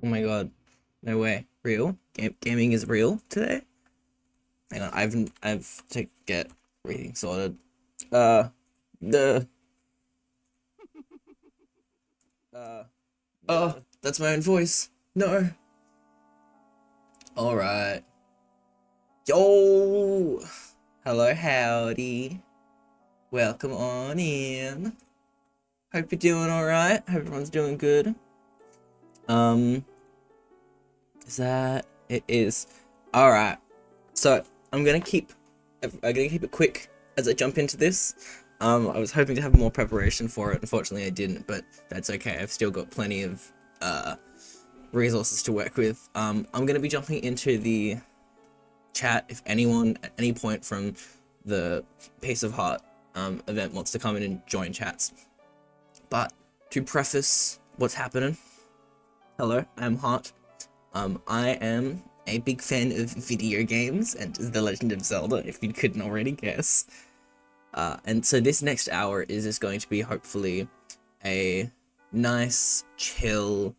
Oh my god. No way. Real? Gaming is real today? Hang on, I've to get everything sorted. Uh the uh oh, that's my own voice. No. Alright. Yo! Hello, howdy. Welcome on in. Hope you're doing alright. Hope everyone's doing good. Um, is that it is. Alright. So I'm gonna keep it quick as I jump into this. I was hoping to have more preparation for it. Unfortunately, I didn't, but that's okay. I've still got plenty of resources to work with. I'm gonna be jumping into the chat if anyone at any point from the Piece of Heart event wants to come in and join chats. But to preface what's happening, hello, I'm Heart. I am a big fan of video games and The Legend of Zelda, if you couldn't already guess. And so this next hour is just going to be hopefully a nice, chill,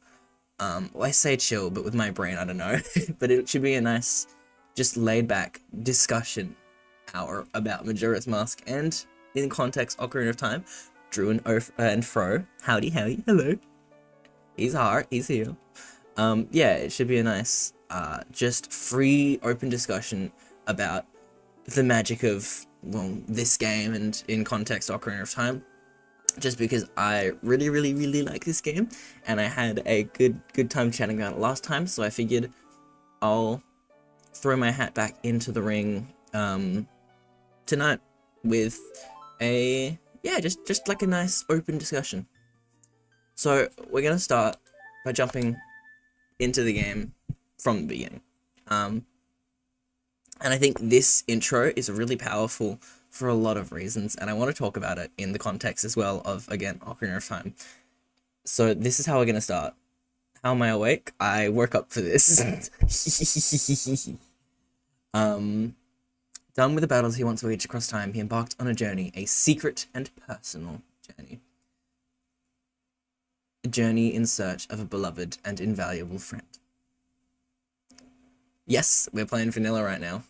well, I say chill, but with my brain, I don't know, but it should be a nice, just laid back discussion hour about Majora's Mask and, in context, Ocarina of Time, Drew and Fro. Howdy, hello. He's Heart, he's here. Yeah, it should be a nice, just free, open discussion about the magic of, well, this game and, in context, Ocarina of Time. Just because I really like this game, and I had a good time chatting about it last time, so I figured I'll throw my hat back into the ring, tonight with a, yeah, just like a nice open discussion. So we're gonna start by jumping into the game from the beginning. And I think this intro is really powerful for a lot of reasons, and I want to talk about it in the context as well of, again, Ocarina of Time. So this is how we're going to start. How am I awake? I woke up for this. Done with the battles he once waged across time, he embarked on a journey, a secret and personal journey. A journey in search of a beloved and invaluable friend. Yes, we're playing vanilla right now.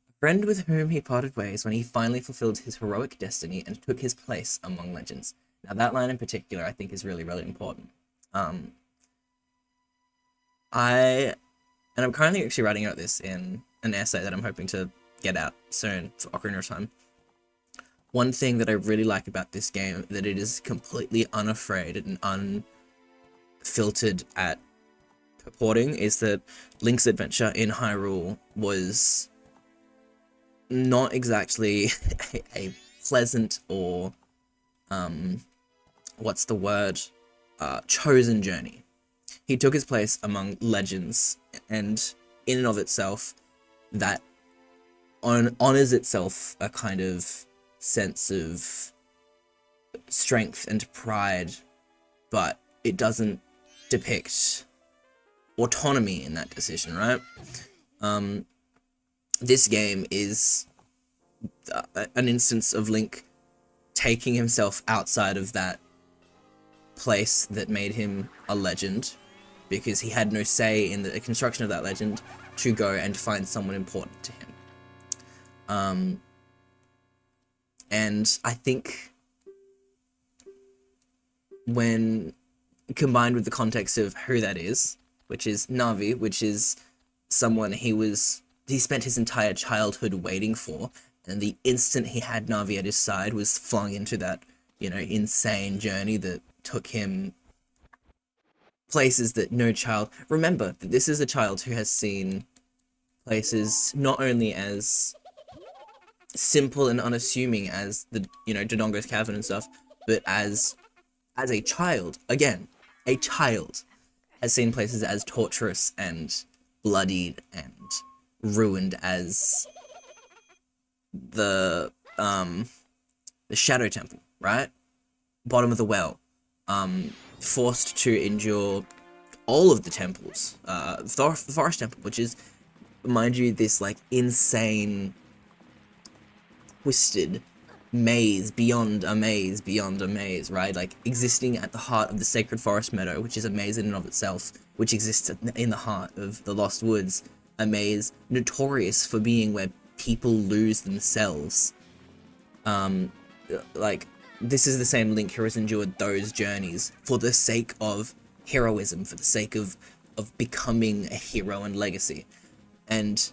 A friend with whom he parted ways when he finally fulfilled his heroic destiny and took his place among legends. Now that line in particular I think is really important. I'm currently actually writing out this in an essay that I'm hoping to get out soon for Ocarina of Time. One thing that I really like about this game, that it is completely unafraid and unfiltered at purporting, is that Link's adventure in Hyrule was not exactly a pleasant or, what's the word, chosen journey. He took his place among legends, and in and of itself, that honors itself a kind of sense of strength and pride, but it doesn't depict autonomy in that decision, right? This game is an instance of Link taking himself outside of that place that made him a legend, because he had no say in the construction of that legend, to go and find someone important to him. And I think when combined with the context of who that is, which is Navi, which is someone he spent his entire childhood waiting for, and the instant he had Navi at his side was flung into that, insane journey that took him places that no child... Remember that this is a child who has seen places not only as simple and unassuming as the, Dodongo's Cavern and stuff, but as a child, again, a child has seen places as torturous and bloodied and ruined as the Shadow Temple, right? Bottom of the Well. Forced to endure all of the temples. The Forest Temple, which is, mind you, this, like, insane, twisted maze beyond a maze, right? Like, existing at the heart of the Sacred Forest Meadow, which is a maze in and of itself, which exists in the heart of the Lost Woods, a maze notorious for being where people lose themselves. Like, this is the same Link who has endured those journeys for the sake of heroism, for the sake of becoming a hero and legacy. And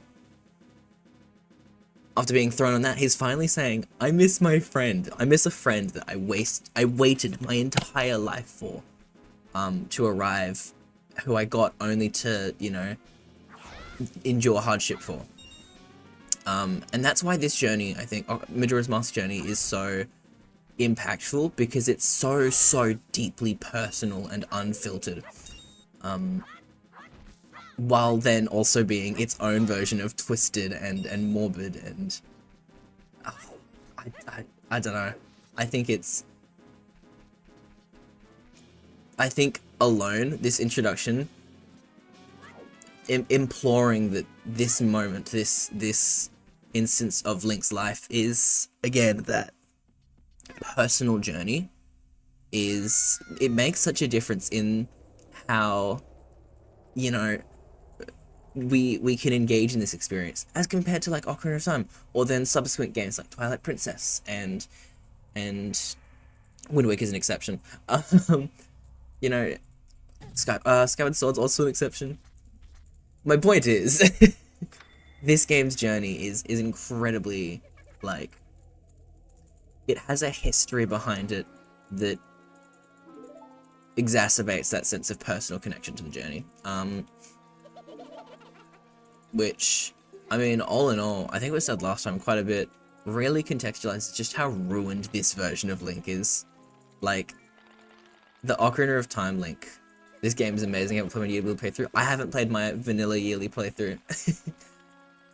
after being thrown on that, he's finally saying, I miss my friend. I miss a friend that I waited my entire life for, to arrive, who I got only to, you know, endure hardship for. And that's why this journey, I think, Majora's Mask journey is so impactful, because it's so deeply personal and unfiltered. While then also being its own version of twisted and morbid and... I don't know. I think alone, this introduction, imploring that this moment, this instance of Link's life is, again, that personal journey, it makes such a difference in how, you know, we can engage in this experience as compared to like Ocarina of Time, or then subsequent games like Twilight Princess and Wind Waker is an exception. You know, Skyward Sword's also an exception. My point is, this game's journey is incredibly, like, it has a history behind it that exacerbates that sense of personal connection to the journey. Which, I mean, all in all, I think we said last time quite a bit, really contextualizes just how ruined this version of Link is. Like, the Ocarina of Time Link. This game is amazing. I haven't played my yearly playthrough. I haven't played my vanilla yearly playthrough.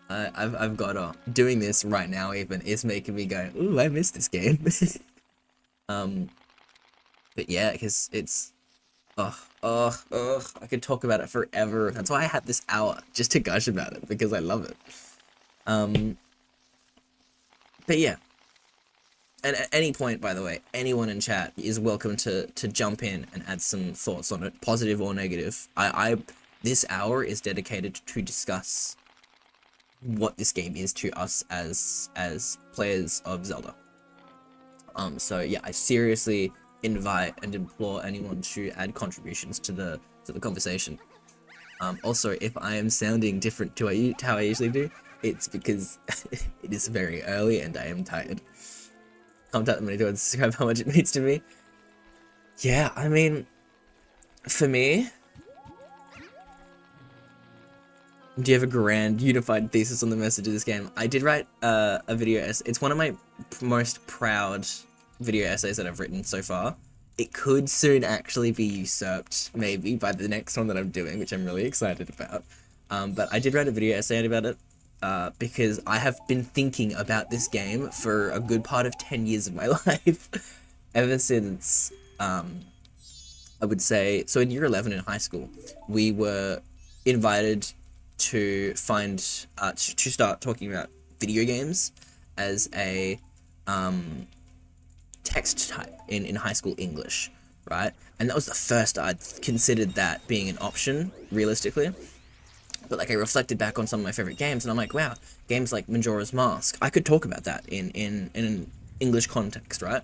I've got doing this right now even is making me go, ooh, I miss this game. But yeah, because it's, I could talk about it forever. That's why I had this hour just to gush about it, because I love it. But yeah. And at any point, by the way, anyone in chat is welcome to jump in and add some thoughts on it, positive or negative. This hour is dedicated to discuss what this game is to us as players of Zelda. So yeah, I seriously invite and implore anyone to add contributions to the conversation. Also, if I am sounding different to how I usually do, it's because it is very early and I am tired. Comment out the and describe how much it means to me. Yeah, I mean, for me, do you have a grand unified thesis on the message of this game? I did write a video essay. It's one of my most proud video essays that I've written so far. It could soon actually be usurped, maybe, by the next one that I'm doing, which I'm really excited about. But I did write a video essay about it. Because I have been thinking about this game for a good part of 10 years of my life. Ever since, I would say, so in year 11 in high school, we were invited to to start talking about video games as a text type in high school English, right? And that was the first I'd considered that being an option, realistically. But like I reflected back on some of my favorite games, and I'm like, wow, games like Majora's Mask, I could talk about that in an English context, right?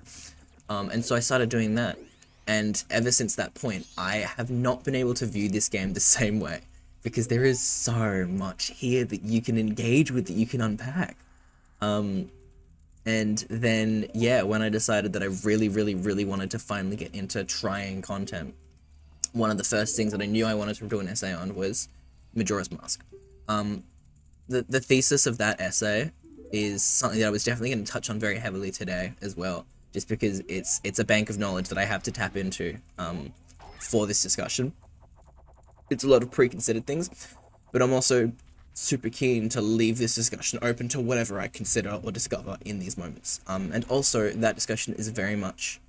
And so I started doing that, and ever since that point, I have not been able to view this game the same way, because there is so much here that you can engage with, that you can unpack. And then, yeah, when I decided that I really wanted to finally get into trying content, one of the first things that I knew I wanted to do an essay on was Majora's Mask. The thesis of that essay is something that I was definitely going to touch on very heavily today as well, just because it's a bank of knowledge that I have to tap into for this discussion. It's a lot of preconsidered things, but I'm also super keen to leave this discussion open to whatever I consider or discover in these moments. And also that discussion is very much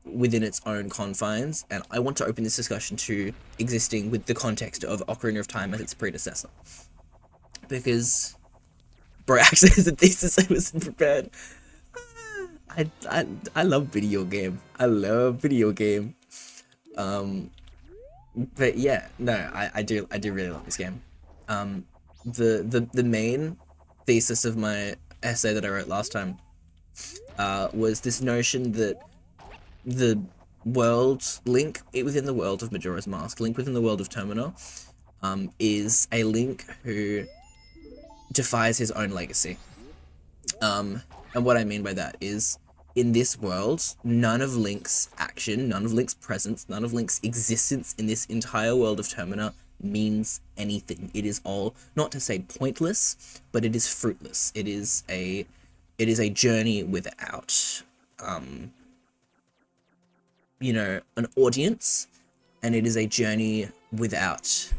within its own confines, and I want to open this discussion to existing with the context of Ocarina of Time as its predecessor. Because, bro, actually as a thesis I wasn't prepared. I love video game. I love video game. But yeah, no, I do really love this game. The main thesis of my essay that I wrote last time was this notion that the world Link within the world of Majora's Mask, Link within the world of Termina, is a Link who defies his own legacy. And what I mean by that is, in this world, none of Link's action, none of Link's presence, none of Link's existence in this entire world of Termina means anything. It is all, not to say pointless, but it is fruitless. It is a journey without, an audience, and it is a journey without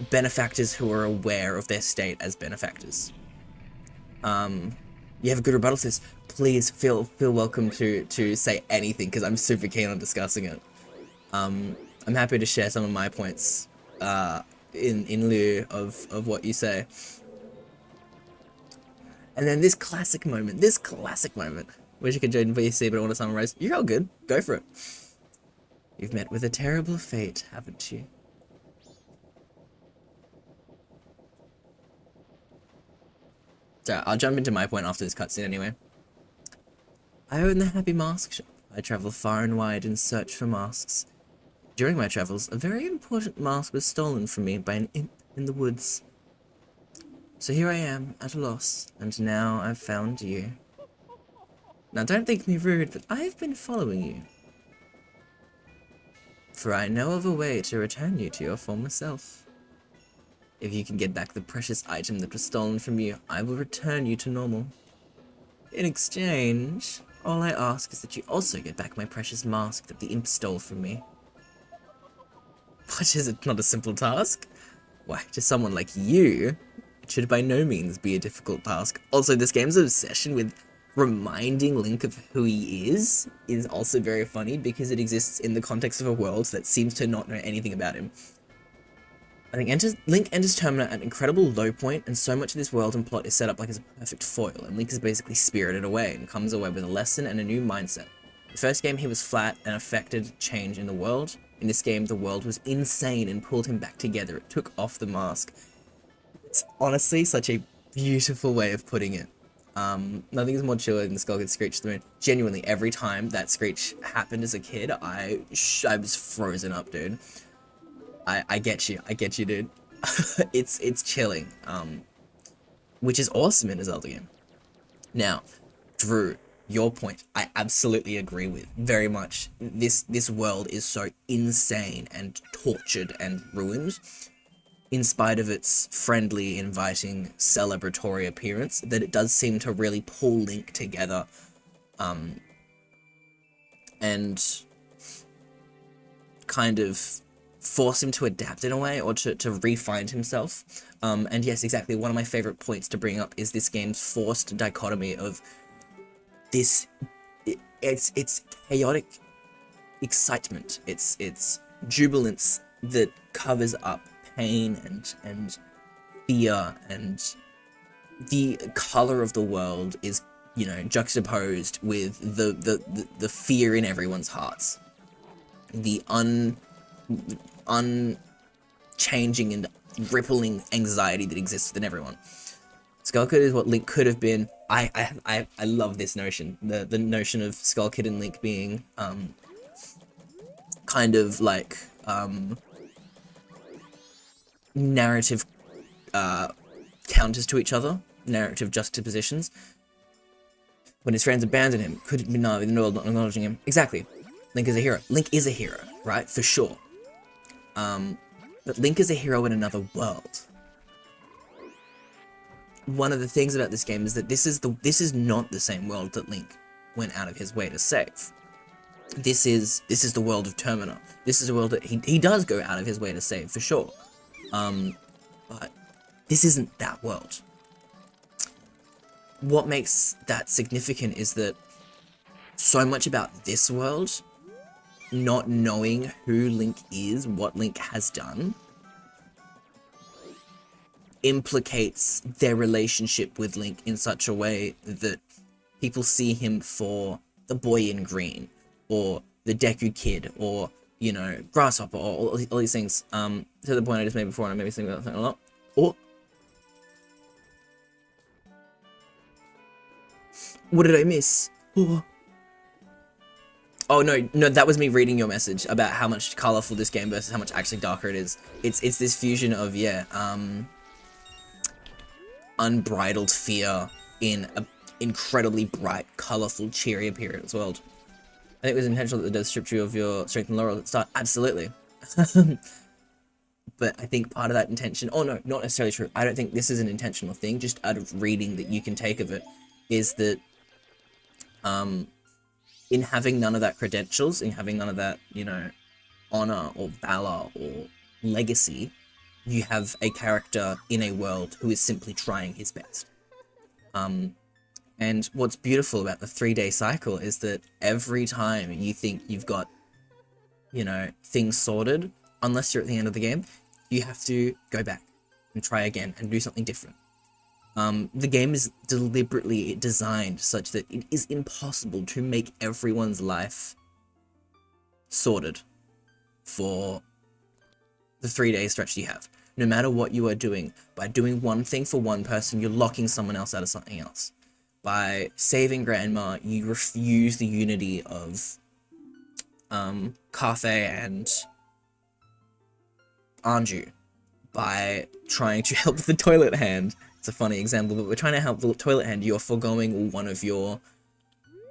benefactors who are aware of their state as benefactors. You have a good rebuttal to this, please feel welcome to say anything, because I'm super keen on discussing it. I'm happy to share some of my points in lieu of what you say. And then this classic moment, wish I could join VC, but I want to summarize. You're all good, go for it. You've met with a terrible fate, haven't you? So I'll jump into my point after this cutscene anyway. I own the Happy Mask Shop. I travel far and wide in search for masks. During my travels, a very important mask was stolen from me by an imp in the woods. So here I am, at a loss, and now I've found you. Now don't think me rude, but I've been following you. For I know of a way to return you to your former self. If you can get back the precious item that was stolen from you, I will return you to normal. In exchange, all I ask is that you also get back my precious mask that the imp stole from me. What, is it not a simple task? Why, to someone like you, it should by no means be a difficult task. Also, this game's obsession with reminding Link of who he is also very funny, because it exists in the context of a world that seems to not know anything about him. I think Link enters Termina at an incredible low point, and so much of this world and plot is set up like as a perfect foil, and Link is basically spirited away and comes away with a lesson and a new mindset. The first game, he was flat and affected change in the world. In this game, the world was insane and pulled him back together. It took off the mask. It's honestly such a beautiful way of putting it. Nothing is more chiller than the Skull Kid screech to the moon. Genuinely, every time that screech happened as a kid, I was frozen up, dude. I get you, dude. it's chilling, which is awesome in a Zelda game. Now, Drew, your point, I absolutely agree with, very much. This world is so insane and tortured and ruined, in spite of its friendly, inviting, celebratory appearance, that it does seem to really pull Link together, and kind of force him to adapt in a way, or to re-find himself. And yes, exactly, one of my favorite points to bring up is this game's forced dichotomy of this, it's chaotic excitement, it's jubilance that covers up pain and fear, and the color of the world is, juxtaposed with the fear in everyone's hearts, the unchanging and rippling anxiety that exists within everyone. Skull Kid is what Link could have been. I love this notion, the notion of Skull Kid and Link being kind of like narrative counters to each other, narrative juxtapositions. When his friends abandon him, could it be no, the world not acknowledging him? Exactly. Link is a hero. Link is a hero, right? For sure. But Link is a hero in another world. One of the things about this game is that this is not the same world that Link went out of his way to save. This is the world of Termina. This is a world that he does go out of his way to save, for sure. But this isn't that world. What makes that significant is that so much about this world, not knowing who Link is, what Link has done, implicates their relationship with Link in such a way that people see him for the boy in green, or the Deku Kid, or you know, grasshopper, or all these things, to the point I just made before, and I maybe think about that a lot. Oh, what did I miss? Oh. Oh no, that was me reading your message about how much colorful this game versus how much actually darker it is. It's this fusion of, yeah, unbridled fear in a incredibly bright, colorful, cheery appearance world. I think it was intentional that it does strip you of your strength and laurel at the start. Absolutely. But I think part of that intention, oh no, not necessarily true. I don't think this is an intentional thing, just out of reading that you can take of it, is that in having none of that credentials, in having none of that, you know, honor or valor or legacy, you have a character in a world who is simply trying his best. And what's beautiful about the 3-day cycle is that every time you think you've got, you know, things sorted, unless you're at the end of the game, you have to go back and try again and do something different. The game is deliberately designed such that it is impossible to make everyone's life sorted for the 3-day stretch you have. No matter what you are doing, by doing one thing for one person, you're locking someone else out of something else. By saving Grandma, you refuse the unity of Carthay and Anju. By trying to help the toilet hand, it's a funny example, but we're trying to help the toilet hand, you're foregoing one of your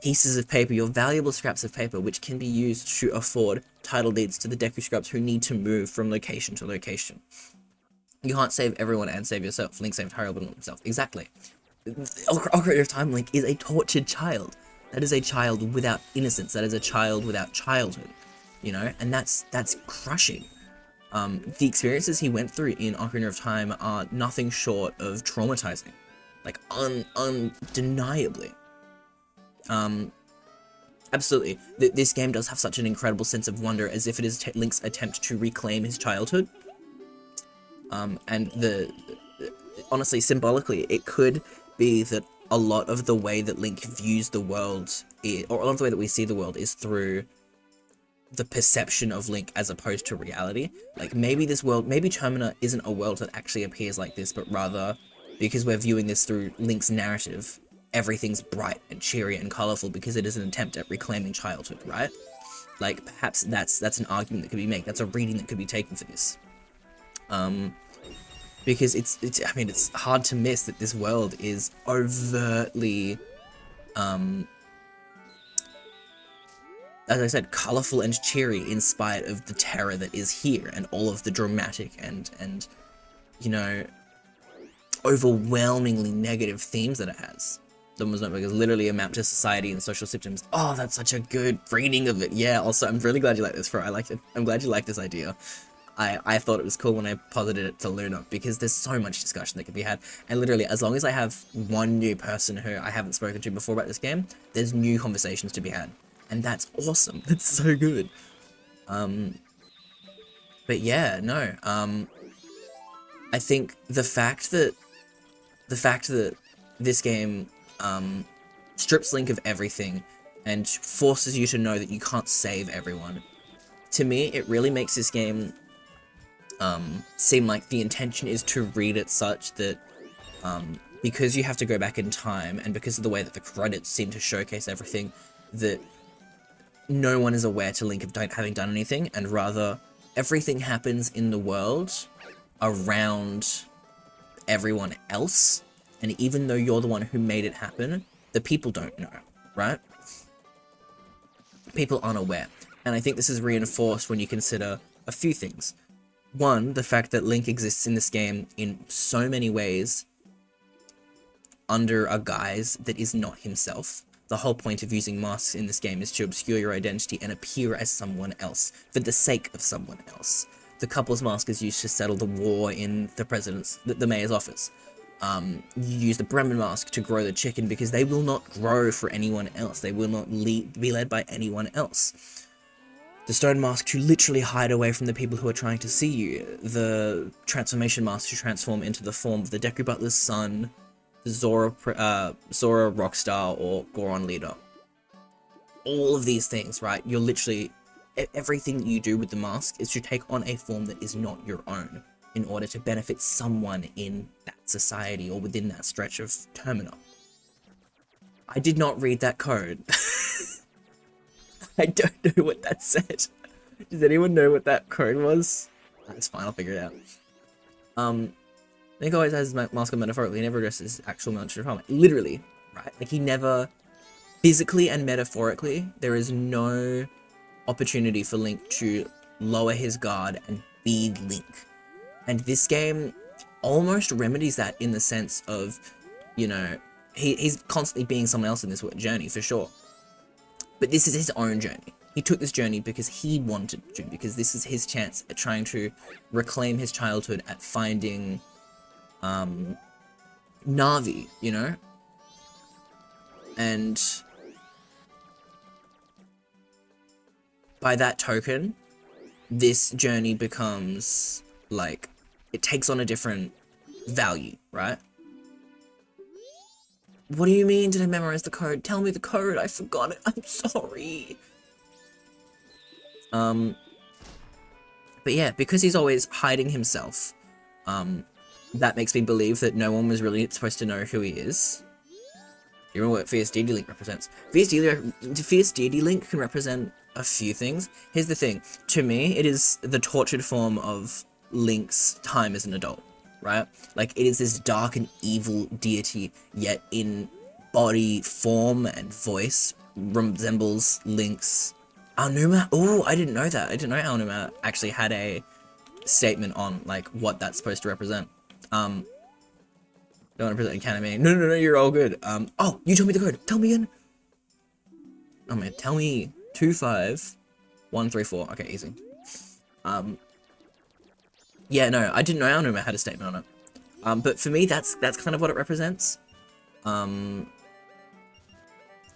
pieces of paper, your valuable scraps of paper, which can be used to afford title deeds to the Deku Scrubs who need to move from location to location. You can't save everyone and save yourself. Link saved Hyrule but not himself. Exactly. Ocarina of Time Link is a tortured child. That is a child without innocence. That is a child without childhood. You know, and that's crushing. The experiences he went through in Ocarina of Time are nothing short of traumatizing. Like, undeniably. Absolutely. This game does have such an incredible sense of wonder, as if it is Link's attempt to reclaim his childhood. And honestly, symbolically, it could be that a lot of the way that Link views the world, or a lot of the way that we see the world, is through the perception of Link as opposed to reality. Like, maybe this world, maybe Termina isn't a world that actually appears like this, but rather, because we're viewing this through Link's narrative, everything's bright and cheery and colorful because it is an attempt at reclaiming childhood, right? Like, perhaps that's an argument that could be made. That's a reading that could be taken for this. Because I mean, it's hard to miss that this world is overtly, as I said, colorful and cheery in spite of the terror that is here and all of the dramatic and you know, overwhelmingly negative themes that it has. The Notebook is literally a map to society and social systems. Oh, that's such a good reading of it. Yeah, also, I'm really glad you like this, Fro. I liked it. I'm glad you like this idea. I thought it was cool when I posited it to Luna, because there's so much discussion that can be had. And literally, as long as I have one new person who I haven't spoken to before about this game, there's new conversations to be had. And that's awesome. That's so good. But yeah, no. I think the fact that this game strips Link of everything and forces you to know that you can't save everyone, to me, it really makes this game seem like the intention is to read it such that because you have to go back in time, and because of the way that the credits seem to showcase everything, that no one is aware to Link of having done anything, and rather everything happens in the world around everyone else, and even though you're the one who made it happen, the people don't know, right? People aren't aware. And I think this is reinforced when you consider a few things. One, the fact that Link exists in this game in so many ways under a guise that is not himself. The whole point of using masks in this game is to obscure your identity and appear as someone else, for the sake of someone else. The couple's mask is used to settle the war in the mayor's office. You use the Bremen mask to grow the chicken because they will not grow for anyone else. They will not be led by anyone else. The stone mask to literally hide away from the people who are trying to see you. The transformation mask to transform into the form of the Deku Butler's son, Zora Rockstar, or Goron Leader. All of these things, right? You're literally everything that you do with the mask is to take on a form that is not your own in order to benefit someone in that society or within that stretch of Termina. I did not read that code. I don't know what that said. Does anyone know what that code was? That's fine, I'll figure it out. Nick always has his mask on metaphorically, he never addresses his actual military trauma. Literally, right? Like, he never, physically and metaphorically, there is no opportunity for Link to lower his guard and be Link. And this game almost remedies that in the sense of, you know, he's constantly being someone else in this journey, for sure. But this is his own journey. He took this journey because he wanted to, because this is his chance at trying to reclaim his childhood, at finding Navi, you know? And by that token, this journey becomes, like, it takes on a different value, right? What do you mean, did I memorize the code? Tell me the code, I forgot it, I'm sorry. But yeah, because he's always hiding himself, that makes me believe that no one was really supposed to know who he is. You remember what Fierce Deity Link represents? Fierce Deity Link can represent a few things. Here's the thing. To me, it is the tortured form of Link's time as an adult, right? Like, it is this dark and evil deity, yet in body, form, and voice resembles Link's. Aonuma? Oh, I didn't know that. I didn't know Aonuma actually had a statement on, like, what that's supposed to represent. Don't want to present Academy. No, you're all good. Oh, you told me the code. Tell me again. Oh man, tell me 25134. Okay, easy. Yeah, no, I didn't know Aonuma had a statement on it. But for me, that's kind of what it represents. In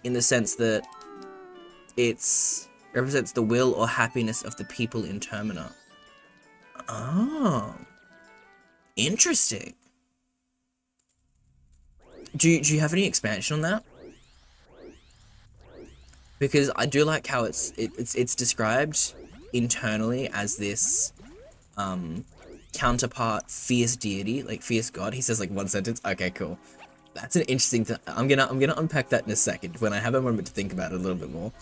the sense that it represents the will or happiness of the people in Termina. Oh, interesting. Do you have any expansion on that? Because I do like how it's described internally as this counterpart fierce deity, like fierce god. He says like one sentence. Okay, cool. That's an interesting thing. I'm gonna unpack that in a second when I have a moment to think about it a little bit more.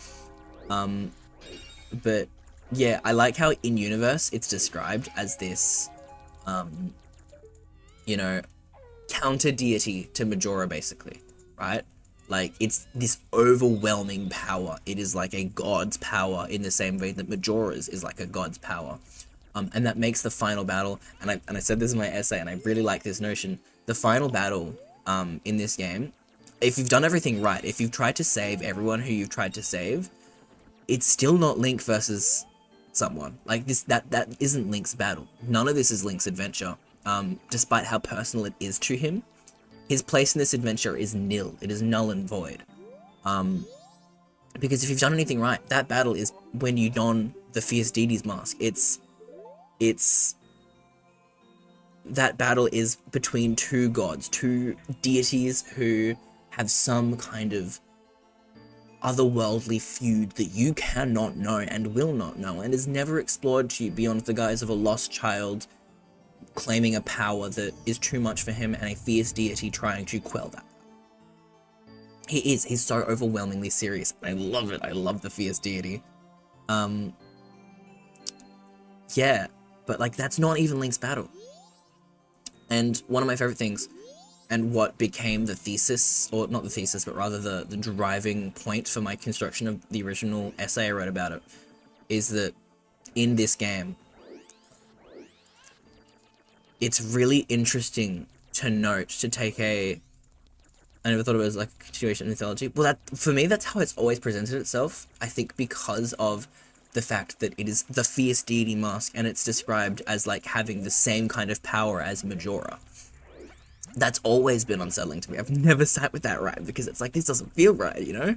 But yeah, I like how in universe it's described as this you know, counter deity to Majora, basically, right? Like, it's this overwhelming power. It is like a god's power in the same way that Majora's is like a god's power. And that makes the final battle, and I said this in my essay, and I really like this notion, the final battle in this game, if you've done everything right, if you've tried to save everyone who you've tried to save, it's still not Link versus someone. Like, that isn't Link's battle. None of this is Link's adventure. Despite how personal it is to him, his place in this adventure is nil. It is null and void. Because if you've done anything right, that battle is when you don the Fierce Deity's mask. That battle is between two gods, two deities who have some kind of otherworldly feud that you cannot know and will not know, and is never explored to you beyond the guise of a lost child claiming a power that is too much for him and a fierce deity trying to quell that. He's so overwhelmingly serious. I love it. I love the fierce deity. Yeah, but like that's not even Link's battle. And one of my favorite things, and what became the thesis, or not the thesis, but rather the driving point for my construction of the original essay I wrote about it, is that in this game, it's really interesting to note, to take I never thought of it as like a continuation of mythology. Well, that, for me, that's how it's always presented itself. I think because of the fact that it is the fierce deity mask, and it's described as like having the same kind of power as Majora. That's always been unsettling to me. I've never sat with that right, because it's like, this doesn't feel right, you know?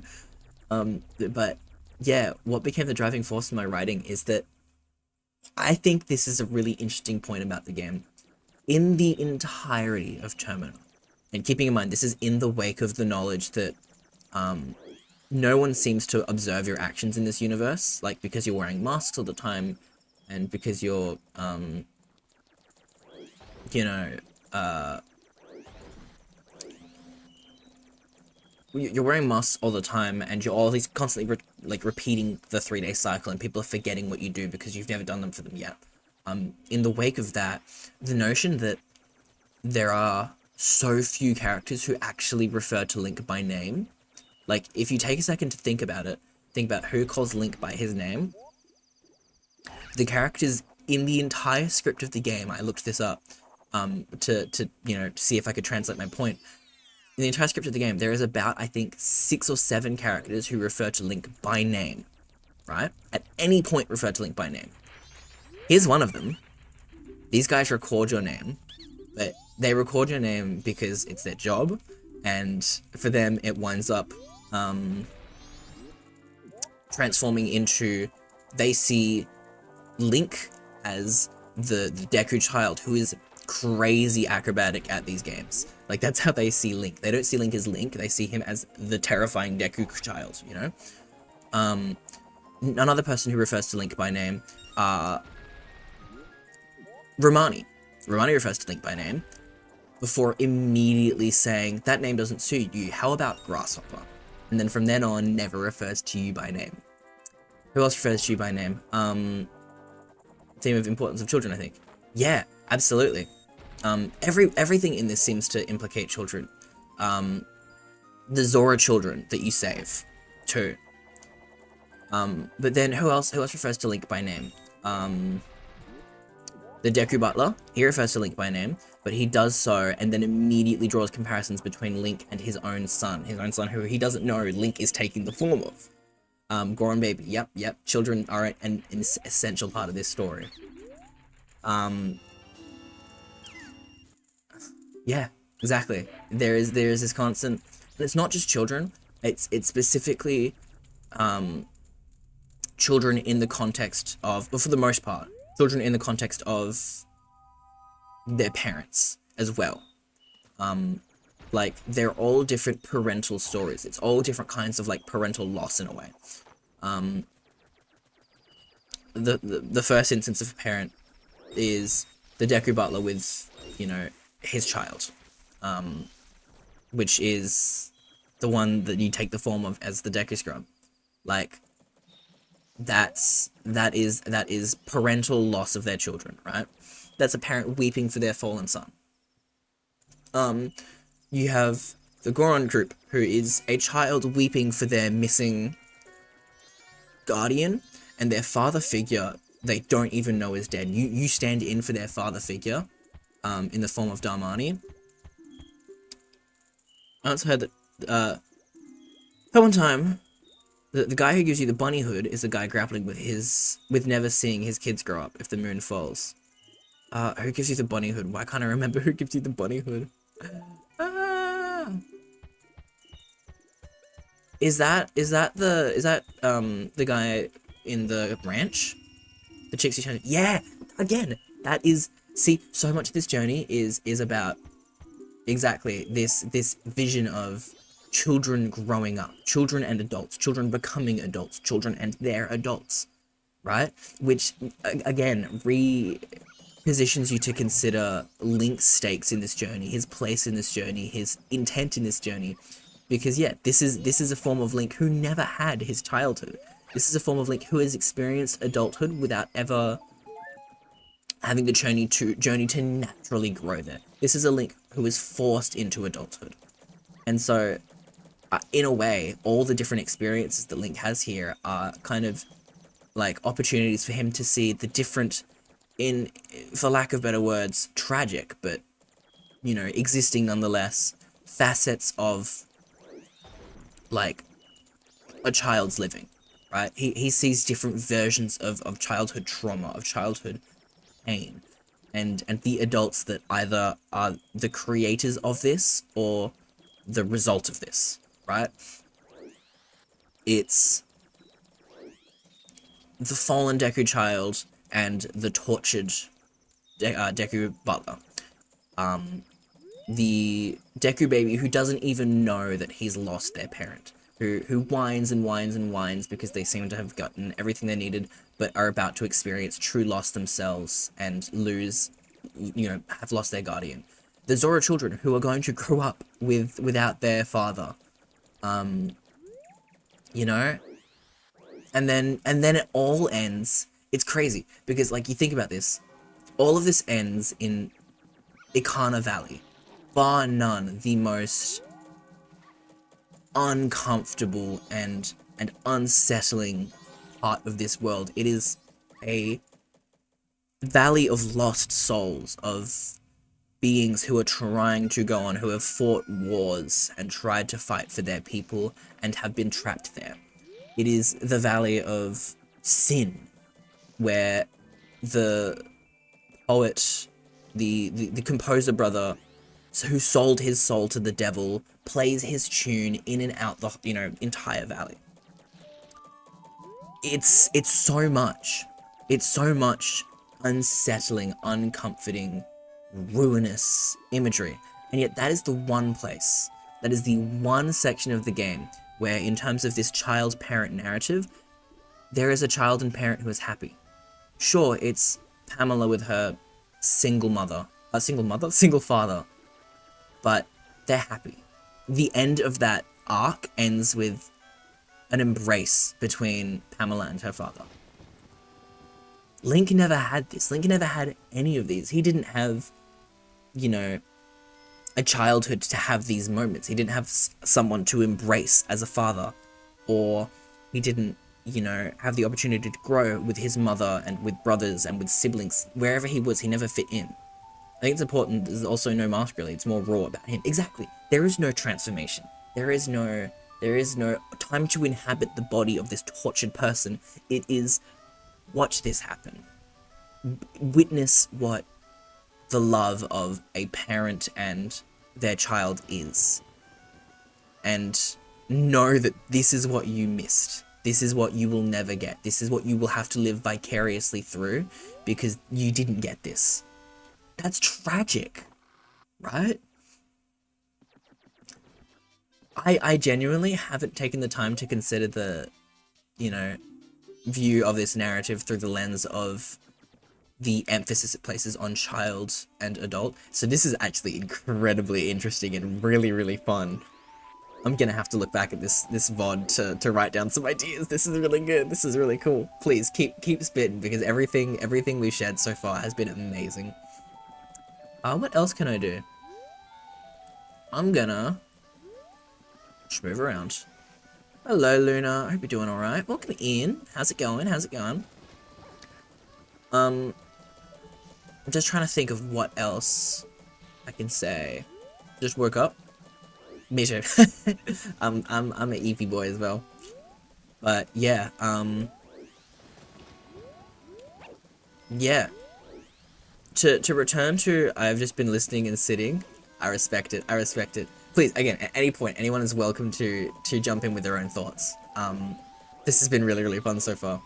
But yeah, what became the driving force in my writing is that I think this is a really interesting point about the game. In the entirety of Termina, and keeping in mind this is in the wake of the knowledge that no one seems to observe your actions in this universe, like, because you're wearing masks all the time, and because you're, you know, you're wearing masks all the time, and you're always constantly repeating the 3-day cycle, and people are forgetting what you do because you've never done them for them yet. In the wake of that, the notion that there are so few characters who actually refer to Link by name, like, if you take a second to think about it, think about who calls Link by his name. The characters in the entire script of the game, I looked this up, to see if I could translate my point. In the entire script of the game, there is about, I think, 6 or 7 characters who refer to Link by name, right? At any point refer to Link by name. Here's one of them. These guys record your name, but they record your name because it's their job, and for them it winds up transforming into, they see Link as the Deku child who is crazy acrobatic at these games. Like, that's how they see Link. They don't see Link as Link, they see him as the terrifying Deku child, you know? Another person who refers to Link by name, Romani. Romani refers to Link by name before immediately saying, that name doesn't suit you, how about Grasshopper? And then from then on, never refers to you by name. Who else refers to you by name? Theme of importance of children, I think. Yeah, absolutely. Everything in this seems to implicate children. The Zora children that you save, too. But then who else refers to Link by name? The Deku Butler, he refers to Link by name, but he does so and then immediately draws comparisons between Link and his own son who he doesn't know Link is taking the form of. Goron Baby, yep, children are an essential part of this story. Yeah, exactly. There is this constant, and it's not just children, it's specifically, children in the context of, but for the most part, children in the context of their parents as well. Like, they're all different parental stories. It's all different kinds of, like, parental loss in a way. The first instance of a parent is the Deku Butler with, you know, his child, which is the one that you take the form of as the Deku Scrub. Like, that is parental loss of their children, right? That's a parent weeping for their fallen son. You have the Goron group, who is a child weeping for their missing guardian, and their father figure they don't even know is dead. You stand in for their father figure, in the form of Darmani. I once heard that, one time, the guy who gives you the bunny hood is a guy grappling with never seeing his kids grow up if the moon falls. Who gives you the bunny hood? Why can't I remember who gives you the bunny hood? Is that the guy in the ranch? The chicks you yeah, again, that is, see, so much of this journey is about exactly this vision of children growing up, children and adults, children becoming adults, children and their adults, right? Which, again, repositions you to consider Link's stakes in this journey, his place in this journey, his intent in this journey. Because, yeah, this is a form of Link who never had his childhood. This is a form of Link who has experienced adulthood without ever having the journey to naturally grow there. This is a Link who is forced into adulthood. And so, in a way, all the different experiences that Link has here are kind of like opportunities for him to see the different, in, for lack of better words, tragic, but, you know, existing nonetheless, facets of, like, a child's living, right? He sees different versions of childhood trauma, of childhood pain, and the adults that either are the creators of this or the result of this, right? It's the fallen Deku child and the tortured Deku butler. The Deku baby who doesn't even know that he's lost their parent. who whines and whines and whines because they seem to have gotten everything they needed, but are about to experience true loss themselves and lose, have lost their guardian. The Zora children who are going to grow up without their father, you know, and then it all ends. It's crazy because, like, you think about this, all of this ends in Ikana Valley, bar none the most uncomfortable and unsettling part of this world. It is a valley of lost souls, of beings who are trying to go on, who have fought wars and tried to fight for their people and have been trapped there. It is the valley of sin, where the poet, the composer brother who sold his soul to the devil, plays his tune in and out the entire valley. It's so much. It's so much unsettling, uncomforting, ruinous imagery. And yet that is the one place, that is the one section of the game where, in terms of this child-parent narrative, there is a child and parent who is happy. Sure, it's Pamela with her single father, but they're happy. The end of that arc ends with an embrace between Pamela and her father. Link never had this. Link never had any of these. He didn't have, a childhood to have these moments. He didn't have someone to embrace as a father, or he didn't, have the opportunity to grow with his mother and with brothers and with siblings. Wherever he was, he never fit in. I think it's important. There's also no mask, really. It's more raw about him. Exactly. There is no transformation. There is no time to inhabit the body of this tortured person. It is, watch this happen. Witness what the love of a parent and their child is. And know that this is what you missed. This is what you will never get. This is what you will have to live vicariously through because you didn't get this. That's tragic, right? I genuinely haven't taken the time to consider the, view of this narrative through the lens of the emphasis it places on child and adult. So this is actually incredibly interesting and really, really fun. I'm gonna have to look back at this VOD to write down some ideas. This is really good. This is really cool. Please keep spitting, because everything we've shared so far has been amazing. What else can I do? I'm gonna just move around. Hello, Luna. I hope you're doing alright. Welcome in. How's it going? I'm just trying to think of what else I can say. Just woke up. Me too. I'm an EP boy as well. But yeah, yeah. To return to, I've just been listening and sitting. I respect it. Please, again, at any point, anyone is welcome to jump in with their own thoughts. This has been really, really fun so far.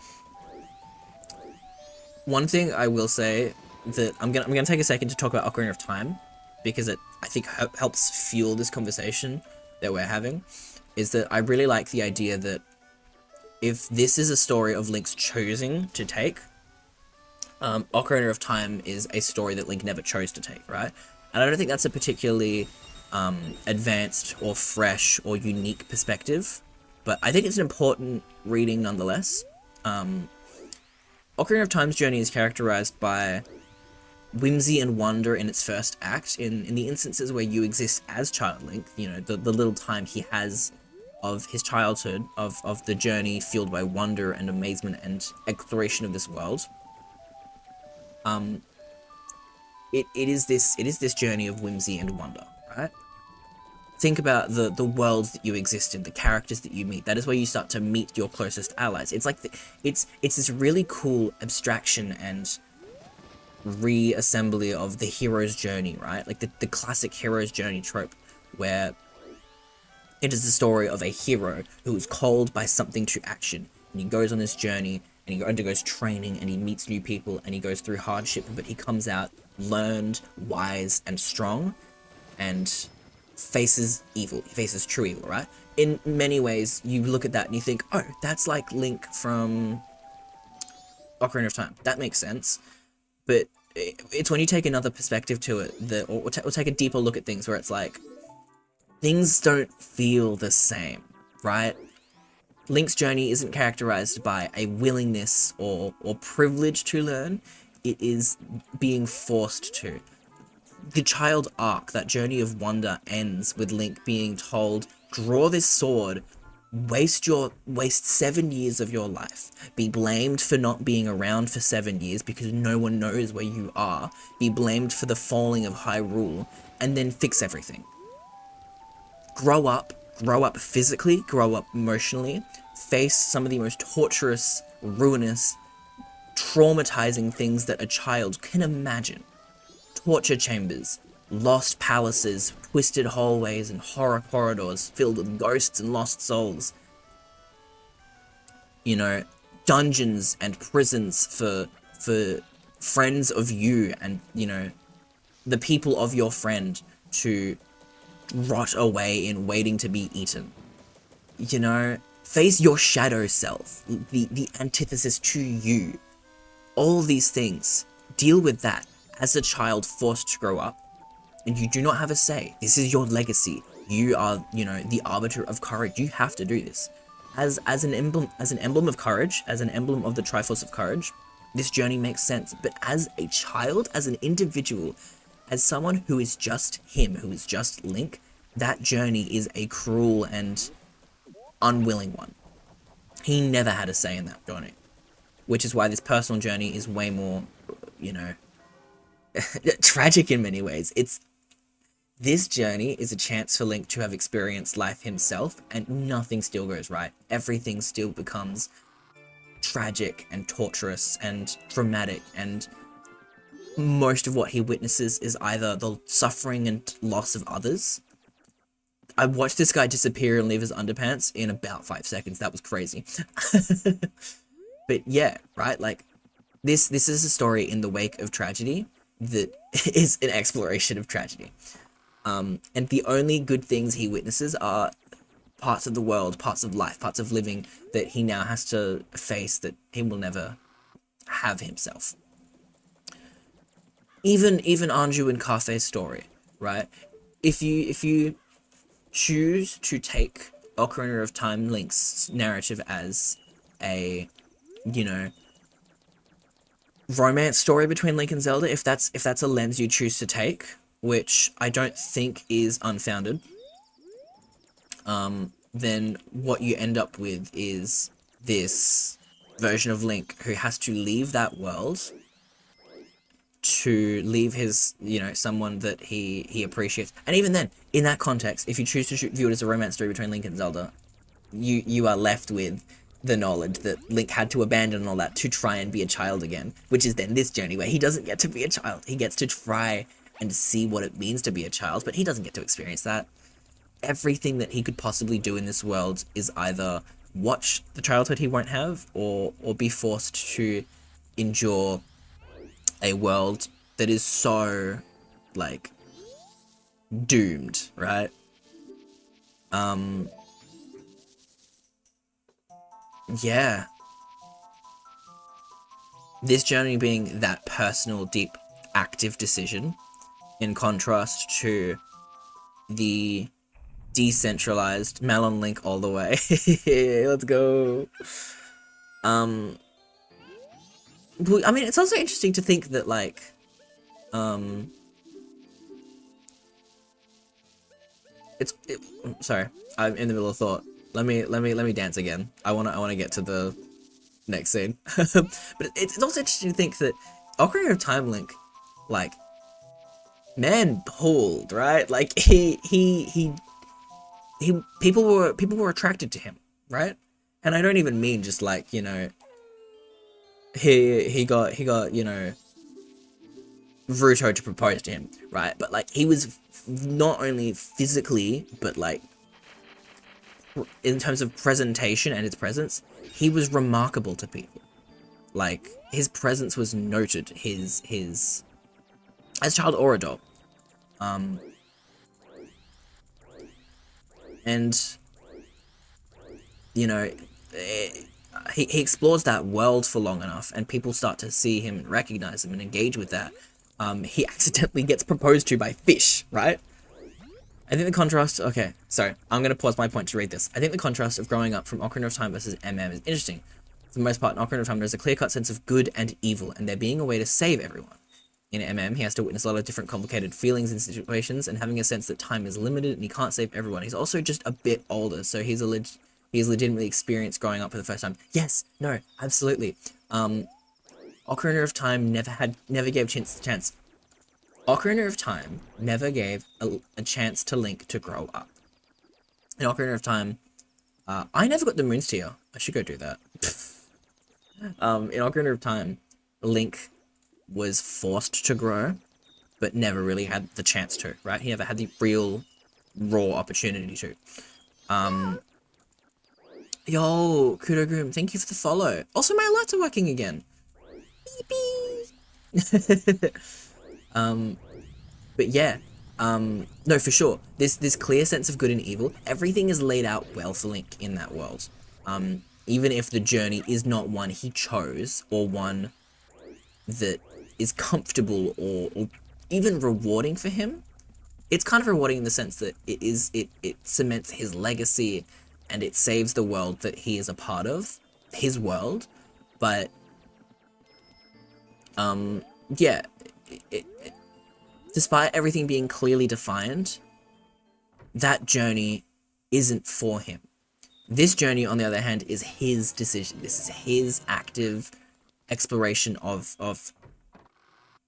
One thing I will say that I'm gonna take a second to talk about Ocarina of Time, because it, I think, helps fuel this conversation that we're having, is that I really like the idea that if this is a story of Link's choosing to take, Ocarina of Time is a story that Link never chose to take, right? And I don't think that's a particularly advanced or fresh or unique perspective, but I think it's an important reading nonetheless. Ocarina of Time's journey is characterized by whimsy and wonder in its first act. In the instances where you exist as Child Link, the little time he has of his childhood, of the journey fueled by wonder and amazement and exploration of this world. It is this journey of whimsy and wonder, right? Think about the worlds that you exist in, the characters that you meet. That is where you start to meet your closest allies. It's like it's this really cool abstraction and reassembly of the hero's journey, right? Like the classic hero's journey trope, where it is the story of a hero who is called by something to action, and he goes on this journey, and he undergoes training, and he meets new people, and he goes through hardship, but he comes out learned, wise, and strong. And faces evil. He faces true evil, right? In many ways, you look at that and you think, oh, that's like Link from Ocarina of Time. That makes sense. But it's when you take another perspective to it, or take a deeper look at things, where it's like, things don't feel the same, right? Link's journey isn't characterized by a willingness or privilege to learn. It is being forced to. The child arc, that journey of wonder, ends with Link being told, draw this sword, waste 7 years of your life, be blamed for not being around for 7 years because no one knows where you are, be blamed for the falling of Hyrule, and then fix everything. Grow up physically, grow up emotionally, face some of the most torturous, ruinous, traumatizing things that a child can imagine. Torture chambers, lost palaces, twisted hallways, and horror corridors filled with ghosts and lost souls. You know, dungeons and prisons for friends of you and, you know, the people of your friend to rot away in waiting to be eaten. You know, face your shadow self, the antithesis to you. All these things, deal with that as a child forced to grow up, and you do not have a say. This is your legacy. You are, you know, the arbiter of courage. You have to do this. As an emblem of courage, as an emblem of the Triforce of Courage, this journey makes sense. But as a child, as an individual, as someone who is just him, who is just Link, that journey is a cruel and unwilling one. He never had a say in that journey, which is why this personal journey is way more, you know, tragic in many ways. This journey is a chance for Link to have experienced life himself, and nothing still goes right. Everything still becomes tragic and torturous and dramatic, and most of what he witnesses is either the suffering and loss of others. I watched this guy disappear and leave his underpants in about 5 seconds. That was crazy. But yeah, right? Like, this is a story in the wake of tragedy that is an exploration of tragedy. And the only good things he witnesses are parts of the world, parts of life, parts of living that he now has to face that he will never have himself. Even Anju and Kafei's story, right? If you choose to take Ocarina of Time Link's narrative as a, you know, romance story between Link and Zelda, if that's a lens you choose to take, which I don't think is unfounded, then what you end up with is this version of Link who has to leave that world to leave his, you know, someone that he appreciates. And even then, in that context, if you choose to view it as a romance story between Link and Zelda, you are left with the knowledge that Link had to abandon all that to try and be a child again, which is then this journey where he doesn't get to be a child. He gets to try and see what it means to be a child, but he doesn't get to experience that. Everything that he could possibly do in this world is either watch the childhood he won't have, or be forced to endure a world that is so, like, doomed, right? Yeah. This journey being that personal, deep, active decision, in contrast to the decentralized Melon Link all the way. Let's go. I mean, it's also interesting to think that, like, sorry, I'm in the middle of thought. Let me dance again. I wanna get to the next scene. But it's also interesting to think that Ocarina of Time Link, like, man pulled, right? Like, people were attracted to him, right? And I don't even mean just, like, you know, he got, you know, Ruto to propose to him, right? But, like, he was not only physically, but, like, in terms of presentation and his presence, he was remarkable to people. Like, his presence was noted, his as child or adult. And, you know, he explores that world for long enough, and people start to see him and recognize him and engage with that. He accidentally gets proposed to by fish, right? I think the contrast... Okay, sorry. I'm going to pause my point to read this. I think the contrast of growing up from Ocarina of Time versus MM is interesting. For the most part, in Ocarina of Time, there's a clear-cut sense of good and evil, and there being a way to save everyone. In MM, he has to witness a lot of different complicated feelings and situations, and having a sense that time is limited and he can't save everyone. He's also just a bit older, so he's legitimately experienced growing up for the first time. Yes, no, absolutely. Ocarina of Time never gave chance. Ocarina of Time never gave a chance to Link to grow up. In Ocarina of Time, I never got the Moon's Tear. I should go do that. In Ocarina of Time, Link was forced to grow, but never really had the chance to, right? He never had the real, raw opportunity to. Yo, Kudogroom, thank you for the follow. Also, my alerts are working again. Beep. But yeah, no, for sure. This clear sense of good and evil, everything is laid out well for Link in that world. Even if the journey is not one he chose, or one that is comfortable or even rewarding for him, it's kind of rewarding in the sense that it cements his legacy and it saves the world that he is a part of, his world. But yeah, despite everything being clearly defined, that journey isn't for him. This journey, on the other hand, is his decision. This is his active exploration of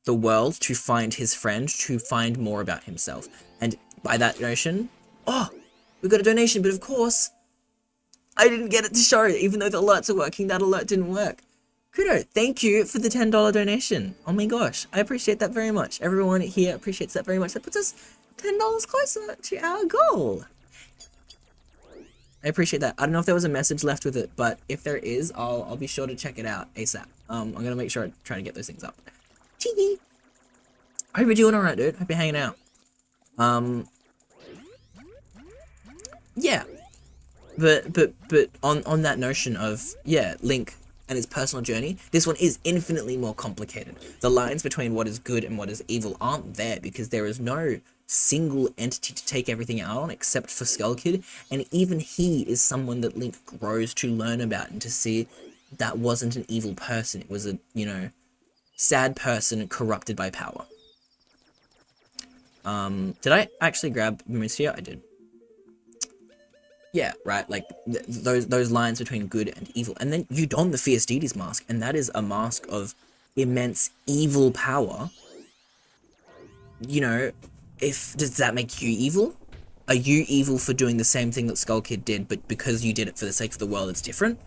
the world to find his friend, to find more about himself. And by that notion, oh, we got a donation, but of course, I didn't get it to show. Even though the alerts are working, that alert didn't work. Kudo, thank you for the $10 donation. Oh my gosh, I appreciate that very much. Everyone here appreciates that very much. That puts us $10 closer to our goal. I appreciate that. I don't know if there was a message left with it, but if there is, I'll be sure to check it out ASAP. I'm gonna make sure I try to get those things up. Tee. I hope you're doing alright, dude. Hope you're hanging out. Yeah. But on that notion of, yeah, Link and his personal journey, this one is infinitely more complicated. The lines between what is good and what is evil aren't there because there is no single entity to take everything out on except for Skull Kid, and even he is someone that Link grows to learn about and to see that wasn't an evil person. It was a, you know, sad person corrupted by power. Did I actually grab Moonsphere? I did. Yeah, right, like, those lines between good and evil. And then you don the Fierce Deity's mask, and that is a mask of immense evil power. You know, does that make you evil? Are you evil for doing the same thing that Skull Kid did, but because you did it for the sake of the world, it's different?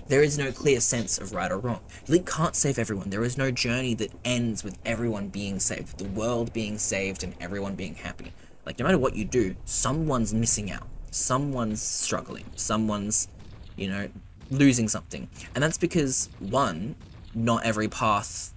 There is no clear sense of right or wrong. Link can't save everyone. There is no journey that ends with everyone being saved, the world being saved, and everyone being happy. Like, no matter what you do, someone's missing out. Someone's struggling. Someone's, you know, losing something. And that's because, one, not every path,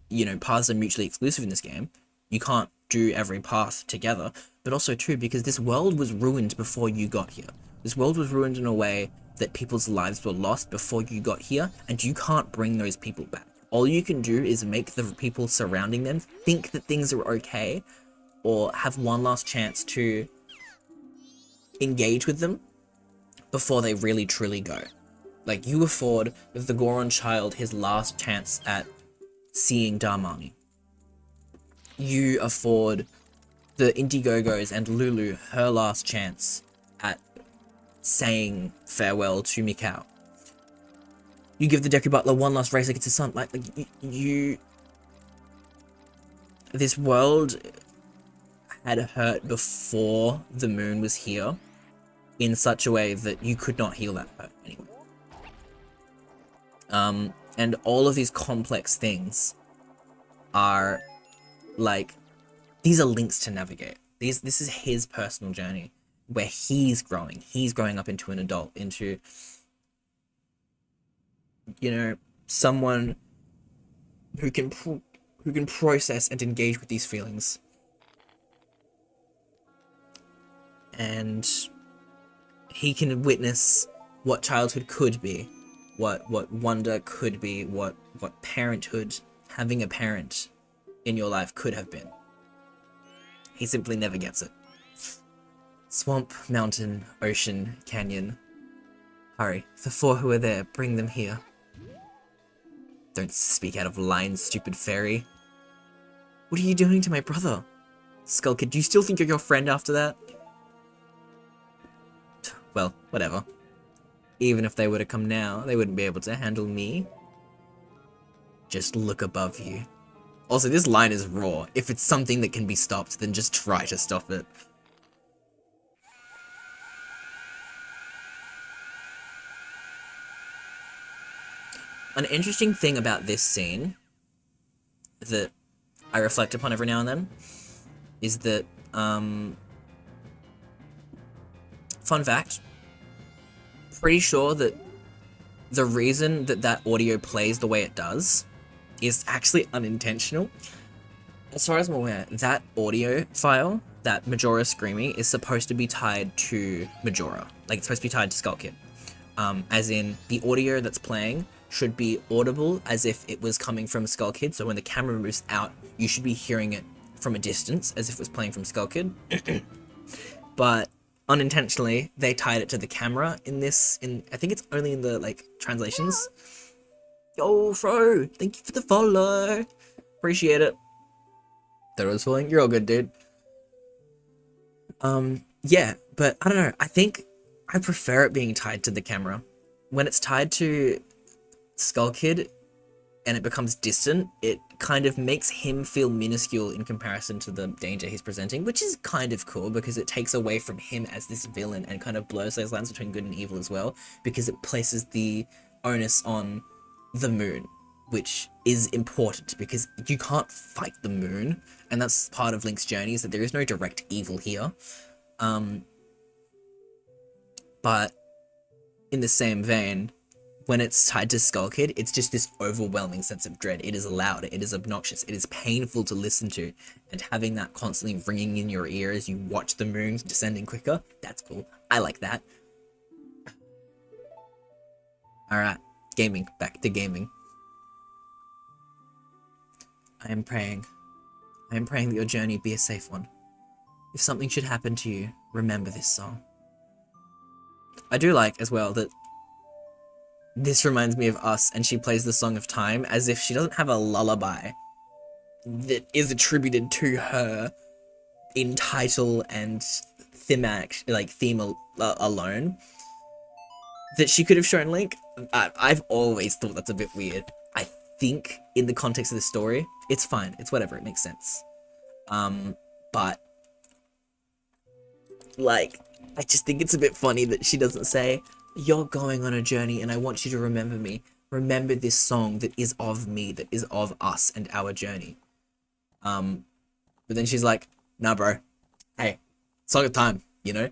you know, paths are mutually exclusive in this game. You can't do every path together. But also, two, because this world was ruined before you got here. This world was ruined in a way that people's lives were lost before you got here, and you can't bring those people back. All you can do is make the people surrounding them think that things are okay, or have one last chance to engage with them before they really truly go. Like, you afford the Goron child his last chance at seeing Darmani. You afford the Indiegogos and Lulu her last chance at saying farewell to Mikau. You give the Deku Butler one last race against his son. Like you... This world had hurt before the moon was here in such a way that you could not heal that hurt anyway. And all of these complex things are, like, these are links to navigate. This is his personal journey where he's growing. He's growing up into an adult, into, you know, someone who can process and engage with these feelings. And he can witness what childhood could be, what wonder could be, what parenthood, having a parent in your life could have been. He simply never gets it. Swamp, mountain, ocean, canyon. Hurry, the 4 who are there, bring them here. Don't speak out of line, stupid fairy. What are you doing to my brother? Skull Kid, do you still think you're your friend after that? Well, whatever. Even if they were to come now, they wouldn't be able to handle me. Just look above you. Also, this line is raw. If it's something that can be stopped, then just try to stop it. An interesting thing about this scene that I reflect upon every now and then is that, fun fact, pretty sure that the reason that that audio plays the way it does is actually unintentional. As far as I'm aware, that audio file, that Majora screaming, is supposed to be tied to Majora. Like, it's supposed to be tied to Skull Kid. As in, the audio that's playing should be audible as if it was coming from Skull Kid, so when the camera moves out, you should be hearing it from a distance, as if it was playing from Skull Kid. But unintentionally, they tied it to the camera in this, I think it's only in the, like, translations. Yo, Fro, thank you for the follow. Appreciate it. Thought it was following. You're all good, dude. Yeah, but I don't know. I think I prefer it being tied to the camera. When it's tied to Skull Kid and it becomes distant, it kind of makes him feel minuscule in comparison to the danger he's presenting, which is kind of cool because it takes away from him as this villain and kind of blurs those lines between good and evil as well, because it places the onus on the moon, which is important because you can't fight the moon, and that's part of Link's journey, is that there is no direct evil here. But in the same vein, when it's tied to Skull Kid, it's just this overwhelming sense of dread. It is loud, it is obnoxious, it is painful to listen to, and having that constantly ringing in your ear as you watch the moon descending quicker, that's cool. I like that. Alright, gaming. Back to gaming. I am praying that your journey be a safe one. If something should happen to you, remember this song. I do like, as well, that this reminds me of Us, and she plays the Song of Time as if she doesn't have a lullaby that is attributed to her in title and thematic, like, theme alone, that she could have shown Link. I've always thought that's a bit weird. I think in the context of the story, it's fine. It's whatever. It makes sense. But like, I just think it's a bit funny that she doesn't say, "You're going on a journey and I want you to remember me. Remember this song that is of me, that is of us and our journey." But then she's like, "Nah, bro. Hey, Song of Time, you know?"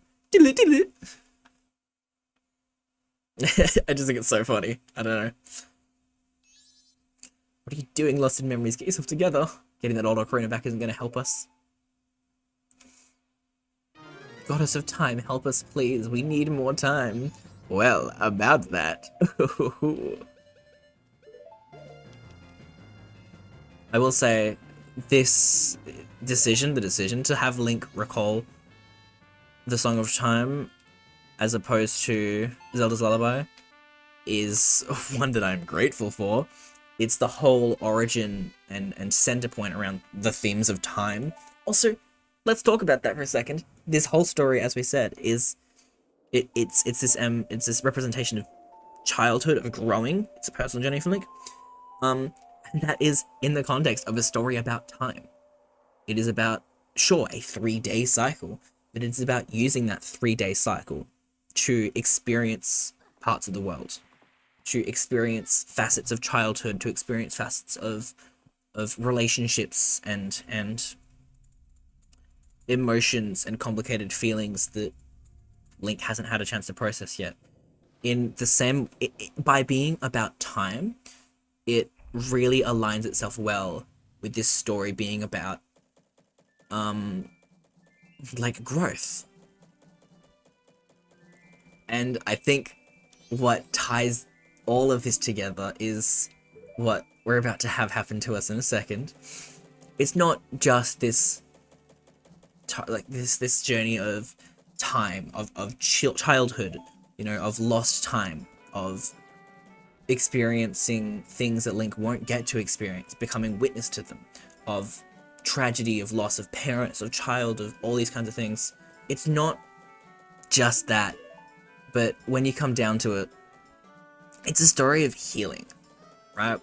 I just think it's so funny. I don't know. What are you doing, Lost in Memories? Get yourself together. Getting that old Ocarina back isn't going to help us. Goddess of Time, help us, please. We need more time. Well, about that. I will say, this decision, the decision to have Link recall the Song of Time as opposed to Zelda's Lullaby is one that I'm grateful for. It's the whole origin and center point around the themes of time. Also, let's talk about that for a second. This whole story, as we said, is it's this representation of childhood, of growing. It's a personal journey for Link. And that is in the context of a story about time. It is about, sure, a 3-day cycle, but it's about using that 3-day cycle to experience parts of the world, to experience facets of childhood, to experience facets of relationships and emotions and complicated feelings that Link hasn't had a chance to process yet. In the same, by being about time, it really aligns itself well with this story being about like growth. And I think what ties all of this together is what we're about to have happen to us in a second. It's not just this this journey of time, of childhood, you know, of lost time, of experiencing things that Link won't get to experience, becoming witness to them, of tragedy, of loss of parents, of child, of all these kinds of things. It's not just that, but when you come down to it, it's a story of healing, right?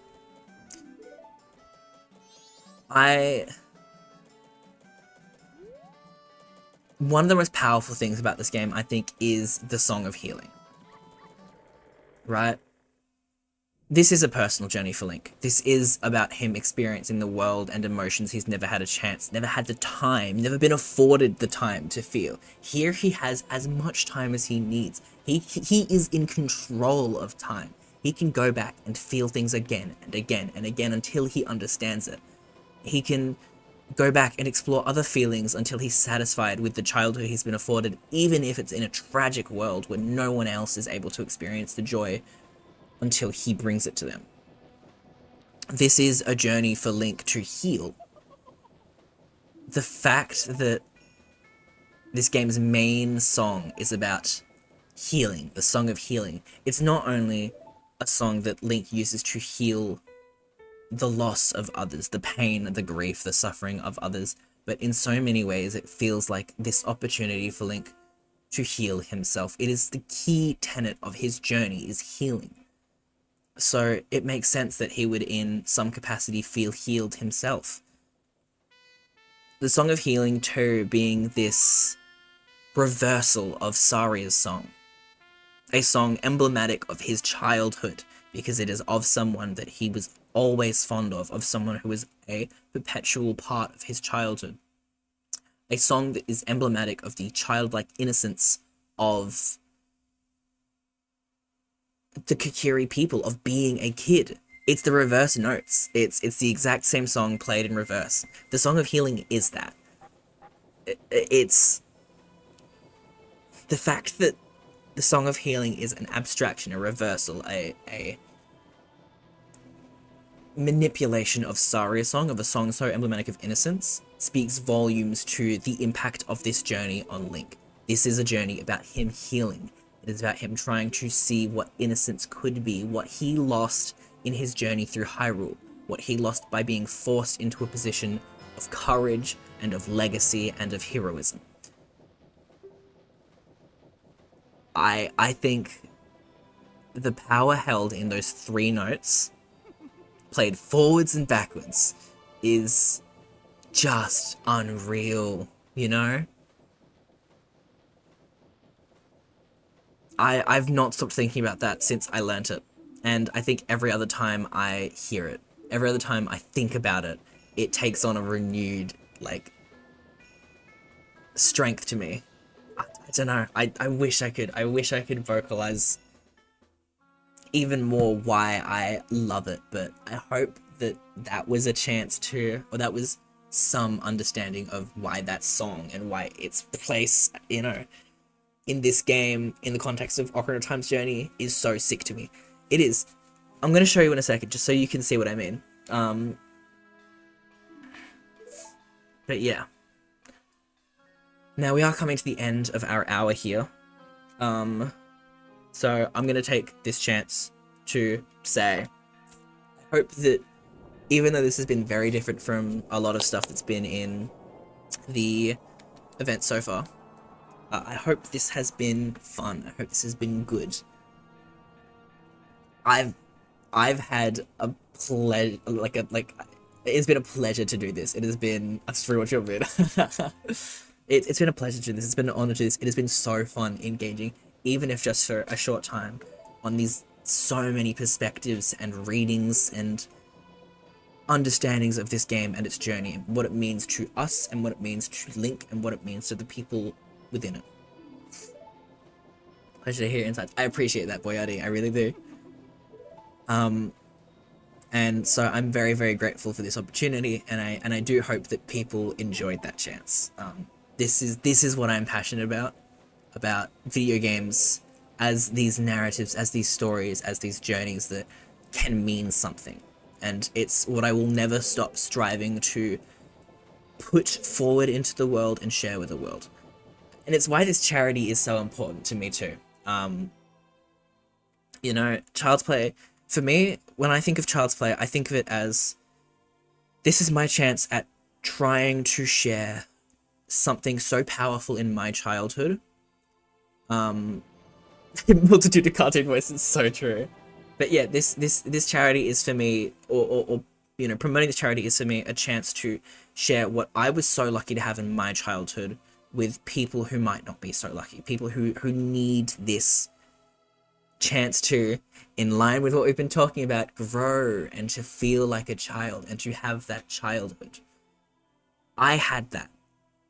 One of the most powerful things about this game, I think, is the Song of Healing, right? This is a personal journey for Link. This is about him experiencing the world and emotions he's never had a chance, never had the time, never been afforded the time to feel. Here he has as much time as he needs. He is in control of time. He can go back and feel things again and again and again until he understands it. He can go back and explore other feelings until he's satisfied with the childhood he's been afforded, even if it's in a tragic world where no one else is able to experience the joy until he brings it to them. This is a journey for Link to heal. The fact that this game's main song is about healing, the Song of Healing, it's not only a song that Link uses to heal the loss of others, the pain, the grief, the suffering of others, but in so many ways it feels like this opportunity for Link to heal himself. It is the key tenet of his journey, is healing. So it makes sense that he would in some capacity feel healed himself. The Song of Healing too being this reversal of Saria's song. A song emblematic of his childhood, because it is of someone that he was always fond of someone who was a perpetual part of his childhood. A song that is emblematic of the childlike innocence of the Kokiri people, of being a kid. It's the reverse notes. It's the exact same song played in reverse. The Song of Healing is that. It's the fact that the Song of Healing is an abstraction, a reversal, a manipulation of Saria's song, of a song so emblematic of innocence, speaks volumes to the impact of this journey on Link. This is a journey about him healing. It is about him trying to see what innocence could be, what he lost in his journey through Hyrule, what he lost by being forced into a position of courage and of legacy and of heroism. I think the power held in those three notes, played forwards and backwards, is just unreal, you know? I've not stopped thinking about that since I learnt it, and I think every other time I hear it, every other time I think about it, it takes on a renewed, like, strength to me. I don't know, I wish I could vocalize even more why I love it, but I hope that that was a chance to, or that was some understanding of why that song and why its place, you know, in this game, in the context of Ocarina of Time's journey, is so sick to me. It is. I'm going to show you in a second, just so you can see what I mean. But yeah. Now we are coming to the end of our hour here. So I'm going to take this chance to say, I hope that even though this has been very different from a lot of stuff that's been in the event so far, I hope this has been fun. I hope this has been good. I've had a pleasure, it's been a pleasure to do this. It has been, I've just rewatched your vid. It's been a pleasure to do this. It's been an honor to do this. It has been so fun engaging, even if just for a short time, on these so many perspectives and readings and understandings of this game and its journey, and what it means to us, and what it means to Link, and what it means to the people within it. Pleasure to hear insights. I appreciate that, Boyardi. I really do. And so I'm very, very grateful for this opportunity, and I do hope that people enjoyed that chance. This is what I'm passionate about video games as these narratives, as these stories, as these journeys that can mean something. And it's what I will never stop striving to put forward into the world and share with the world. And it's why this charity is so important to me too. You know, Child's Play, for me, when I think of Child's Play, I think of it as, this is my chance at trying to share something so powerful in my childhood. Multitude of cartoon voices, so true. But yeah, this charity is for me, or you know, promoting this charity is for me a chance to share what I was so lucky to have in my childhood with people who might not be so lucky, people who need this chance to, in line with what we've been talking about, grow and to feel like a child and to have that childhood. I had that.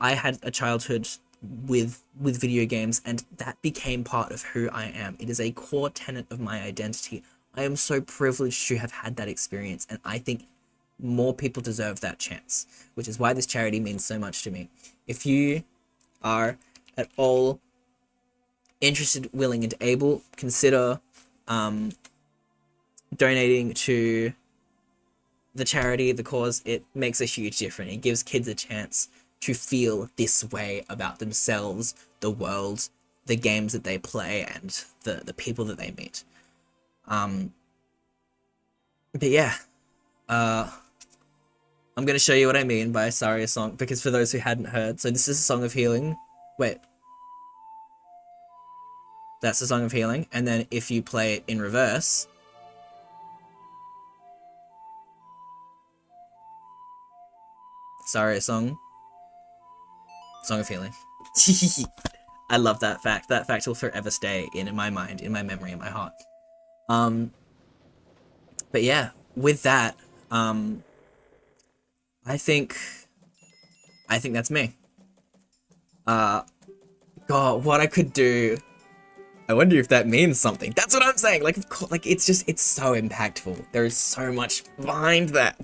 I had a childhood with video games, and that became part of who I am. It is a core tenet of my identity. I am so privileged to have had that experience, and I think more people deserve that chance, which is why this charity means so much to me. If you are at all interested, willing, and able, consider donating to the charity, the cause. It makes a huge difference. It gives kids a chance to feel this way about themselves, the world, the games that they play, and the people that they meet. But yeah, I'm going to show you what I mean by Saria song, because for those who hadn't heard, so this is a song of healing. Wait. That's the Song of Healing, and then if you play it in reverse, Saria song, Song of Healing. I love that fact. That fact will forever stay in my mind, in my memory, in my heart. But yeah, with that, I think that's me. God, what I could do. I wonder if that means something. That's what I'm saying. Like, of course, like it's so impactful. There is so much behind that.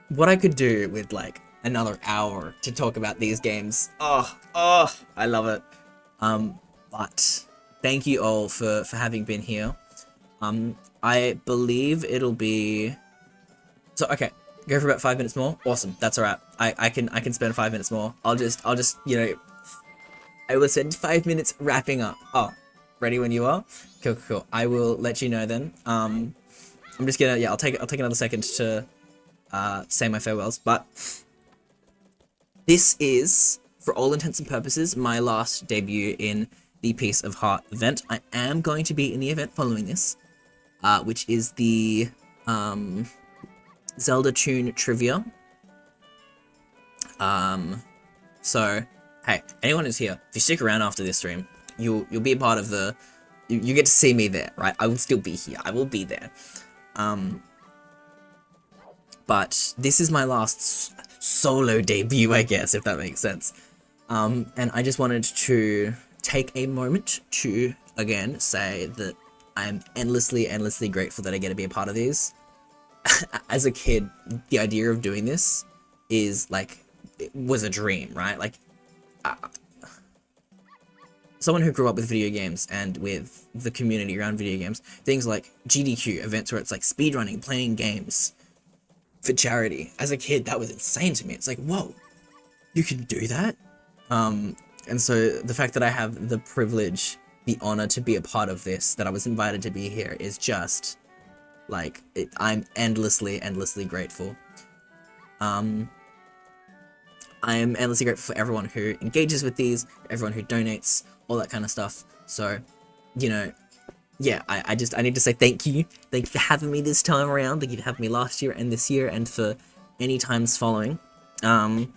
What I could do with like another hour to talk about these games. Oh, I love it. But thank you all for having been here. I believe it'll be. So okay, go for about 5 minutes more. Awesome, that's alright. I can spend 5 minutes more. I'll just you know. I will spend 5 minutes wrapping up. Oh, ready when you are? Cool. I will let you know then. I'm just gonna, yeah, I'll take another second to say my farewells, but this is, for all intents and purposes, my last debut in the Piece of Heart event. I am going to be in the event following this, which is the Zelda tune trivia. So hey, anyone who's here, if you stick around after this stream, you'll be a part of the. You get to see me there, right? I will still be here. I will be there. But this is my last solo debut, I guess, if that makes sense. And I just wanted to take a moment to again say that I'm endlessly grateful that I get to be a part of these. As a kid, the idea of doing this is like, it was a dream, right? Like. Someone who grew up with video games and with the community around video games, things like GDQ, events where it's like speedrunning, playing games for charity. As a kid, that was insane to me. It's like, whoa, you can do that? And so the fact that I have the privilege, the honor to be a part of this, that I was invited to be here, is just like, I'm endlessly grateful. I am endlessly grateful for everyone who engages with these, everyone who donates, all that kind of stuff. So, you know, yeah, I need to say thank you. Thank you for having me this time around. Thank you for having me last year and this year and for any times following. And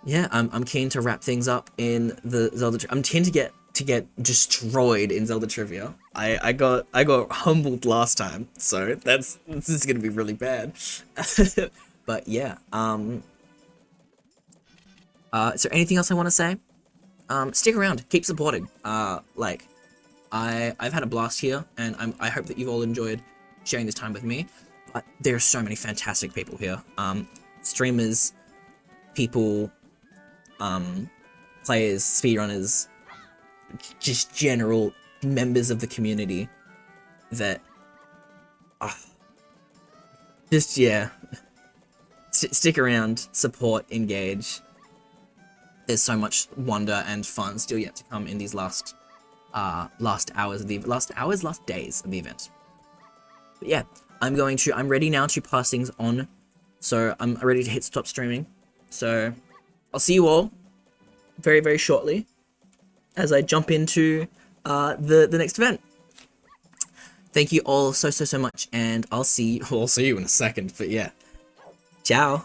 yeah, I'm keen to wrap things up in the Zelda. I'm keen to get destroyed in Zelda trivia. I got humbled last time, so this is gonna be really bad. But yeah, is there anything else I want to say? Stick around, keep supporting. Like, I've had a blast here, and I hope that you've all enjoyed sharing this time with me. But there are so many fantastic people here. Streamers, people, players, speedrunners, just general members of the community that, just, yeah, stick around, support, engage. There's so much wonder and fun still yet to come in these last days of the event. But yeah, I'm ready now to pass things on. So I'm ready to hit stop streaming. So I'll see you all very, very shortly as I jump into the next event. Thank you all so much, and I'll see you in a second. But yeah, ciao.